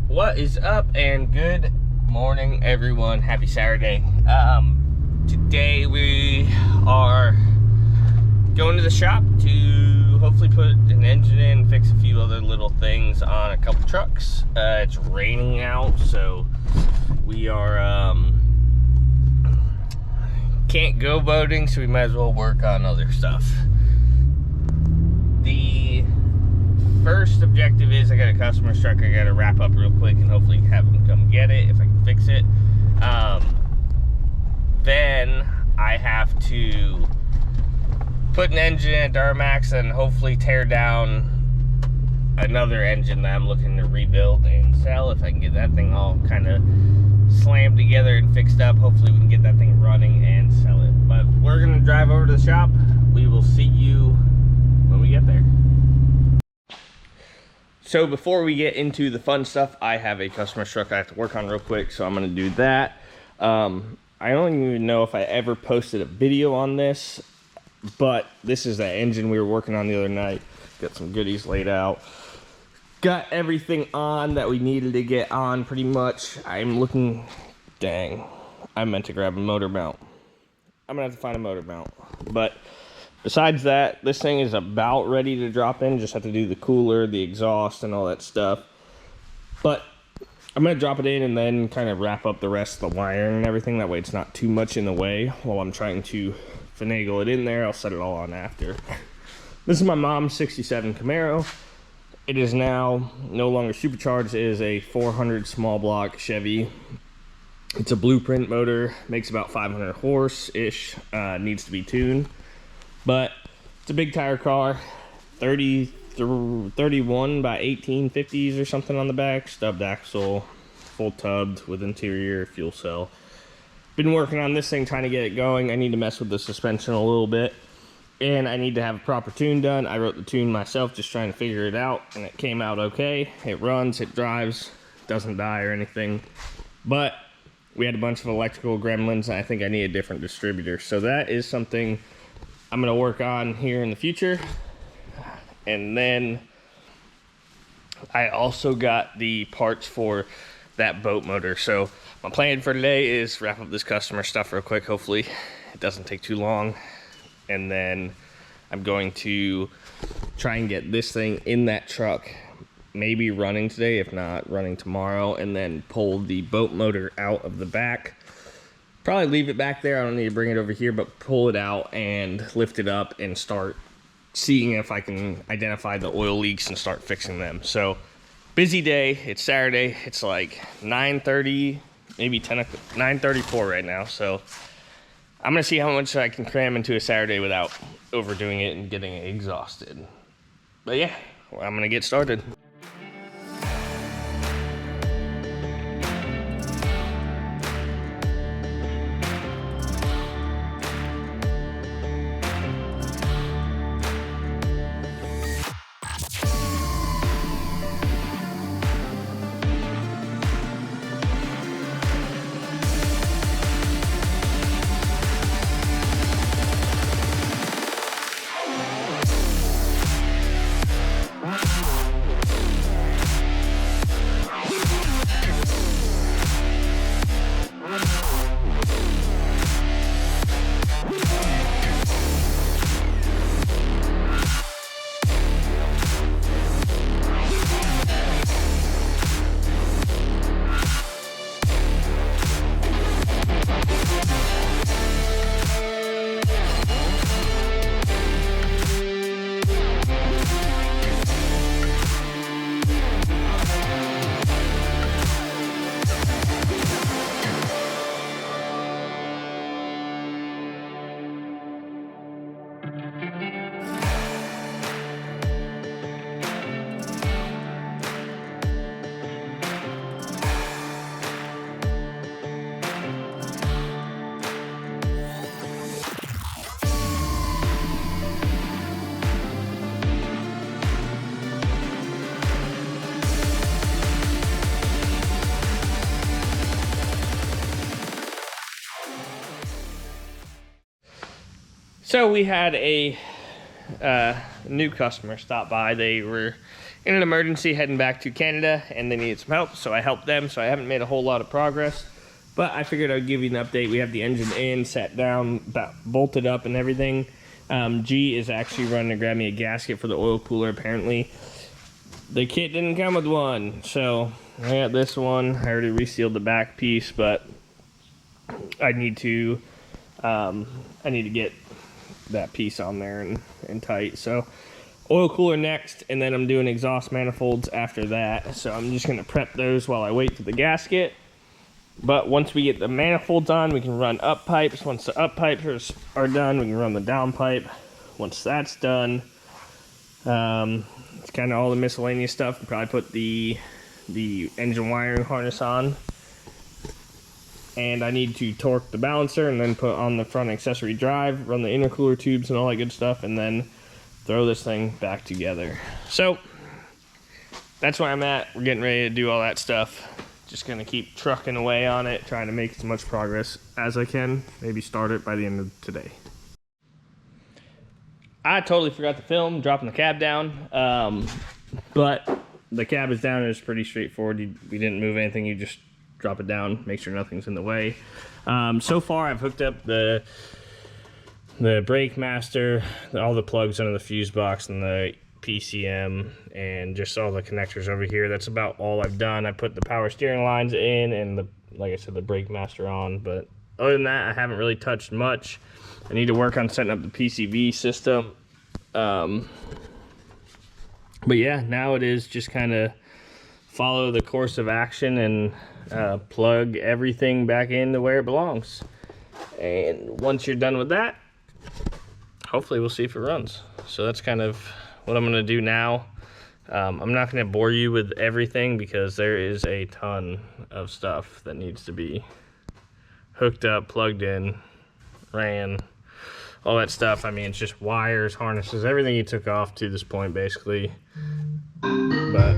What is up, and good morning, everyone. Happy Saturday. Today we are going to the shop to hopefully put an engine in, fix a few other little things on a couple trucks. It's raining out, so we are can't go boating, so we might as well work on other stuff. The first objective is I got a customer's truck I gotta wrap up real quick and hopefully have them come get it if I can fix it. Then I have to put an engine in a Duramax and hopefully tear down another engine that I'm looking to rebuild and sell. If I can get that thing all kind of slammed together and fixed up, hopefully we can get that thing running and sell it. But we're gonna drive over to the shop. We will see you when we get there. So before we get into the fun stuff, I have a customer's truck I have to work on real quick, so I'm gonna do that. I don't even know if I ever posted a video on this, but this is the engine we were working on the other night. Got some goodies laid out. Got everything on that we needed to get on pretty much. I'm looking, dang, I meant to grab a motor mount. I'm gonna have to find a motor mount, but besides that, this thing is about ready to drop in. Just have to do the cooler, the exhaust, and all that stuff. But I'm going to drop it in and then kind of wrap up the rest of the wiring and everything. That way it's not too much in the way while I'm trying to finagle it in there. I'll set it all on after. This is my mom's 67 Camaro. It is now no longer supercharged. It is a 400 small block Chevy. It's a blueprint motor. Makes about 500 horse-ish. Needs to be tuned. But it's a big tire car, 31 by 1850s or something on the back, stubbed axle, full tubbed with interior fuel cell. Been working on this thing, trying to get it going. I need to mess with the suspension a little bit, and I need to have a proper tune done. I wrote the tune myself, just trying to figure it out, and it came out okay. It runs, it drives, doesn't die or anything. But we had a bunch of electrical gremlins, and I think I need a different distributor. So that is something I'm gonna work on here in the future. And then I also got the parts for that boat motor. So my plan for today is wrap up this customer stuff real quick. Hopefully it doesn't take too long. And then I'm going to try and get this thing in that truck, maybe running today, if not running tomorrow, and then pull the boat motor out of the back. Probably leave it back there. I don't need to bring it over here, but pull it out and lift it up and start seeing if I can identify the oil leaks and start fixing them. So busy day. It's Saturday. It's like 9:30, maybe 10 o'clock, 9:34 right now. So I'm gonna see how much I can cram into a Saturday without overdoing it and getting exhausted. But yeah, I'm gonna get started. So we had a new customer stop by. They were in an emergency heading back to Canada, and they needed some help, so I helped them. So I haven't made a whole lot of progress, but I figured I'd give you an update. We have the engine in, sat down, bolted up and everything. G is actually running to grab me a gasket for the oil cooler. Apparently the kit didn't come with one, so I got this one. I already resealed the back piece, but I need to get that piece on there and tight. So oil cooler next, and then I'm doing exhaust manifolds after that. So I'm just gonna prep those while I wait for the gasket. But once we get the manifolds on, we can run up pipes. Once the up pipes are done, we can run the down pipe. Once that's done, it's kind of all the miscellaneous stuff. We'll probably put the engine wiring harness on. And I need to torque the balancer and then put on the front accessory drive, run the intercooler tubes and all that good stuff, and then throw this thing back together. So that's where I'm at. We're getting ready to do all that stuff. Just gonna keep trucking away on it, trying to make as much progress as I can. Maybe start it by the end of today. I totally forgot to film dropping the cab down, but the cab is down and it's pretty straightforward. We didn't move anything, you just drop it down, make sure nothing's in the way. So far I've hooked up the brake master, all the plugs under the fuse box, and the PCM, and just all the connectors over here. That's about all I've done. I put the power steering lines in and like I said, the brake master on, but other than that, I haven't really touched much. I need to work on setting up the PCV system. But yeah, now it is just kind of follow the course of action and plug everything back into where it belongs. And once you're done with that, hopefully we'll see if it runs. So that's kind of what I'm gonna do now. I'm not gonna bore you with everything because there is a ton of stuff that needs to be hooked up, plugged in, ran, all that stuff. I mean, it's just wires, harnesses, everything you took off to this point basically. But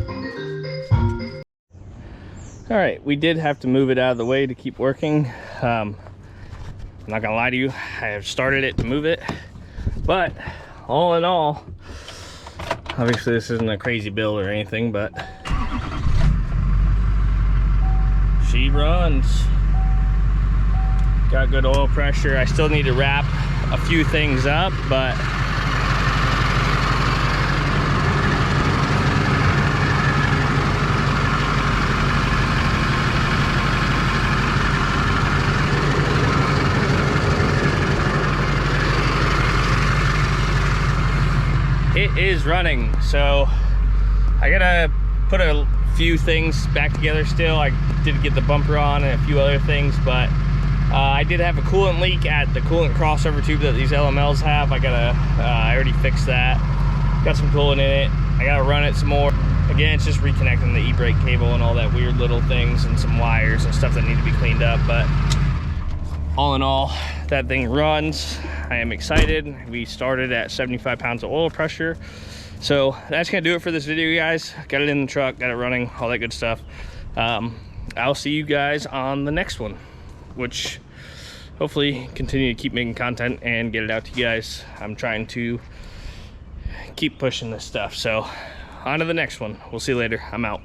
all right, we did have to move it out of the way to keep working. I'm not gonna lie to you, I have started it to move it, but all in all, obviously this isn't a crazy build or anything, but she runs. Got good oil pressure. I still need to wrap a few things up, but it is running. So I gotta put a few things back together still. I did get the bumper on and a few other things, but I did have a coolant leak at the coolant crossover tube that these LMLs have. I already fixed that. Got some coolant in it. I gotta run it some more. Again, it's just reconnecting the e-brake cable and all that weird little things and some wires and stuff that need to be cleaned up. But all in all, that thing runs. I am excited. We started at 75 pounds of oil pressure. So that's gonna do it for this video, guys. Got it in the truck, got it running, all that good stuff. I'll see you guys on the next one, which hopefully continue to keep making content and get it out to you guys. I'm trying to keep pushing this stuff. So on to the next one. We'll see you later. I'm out.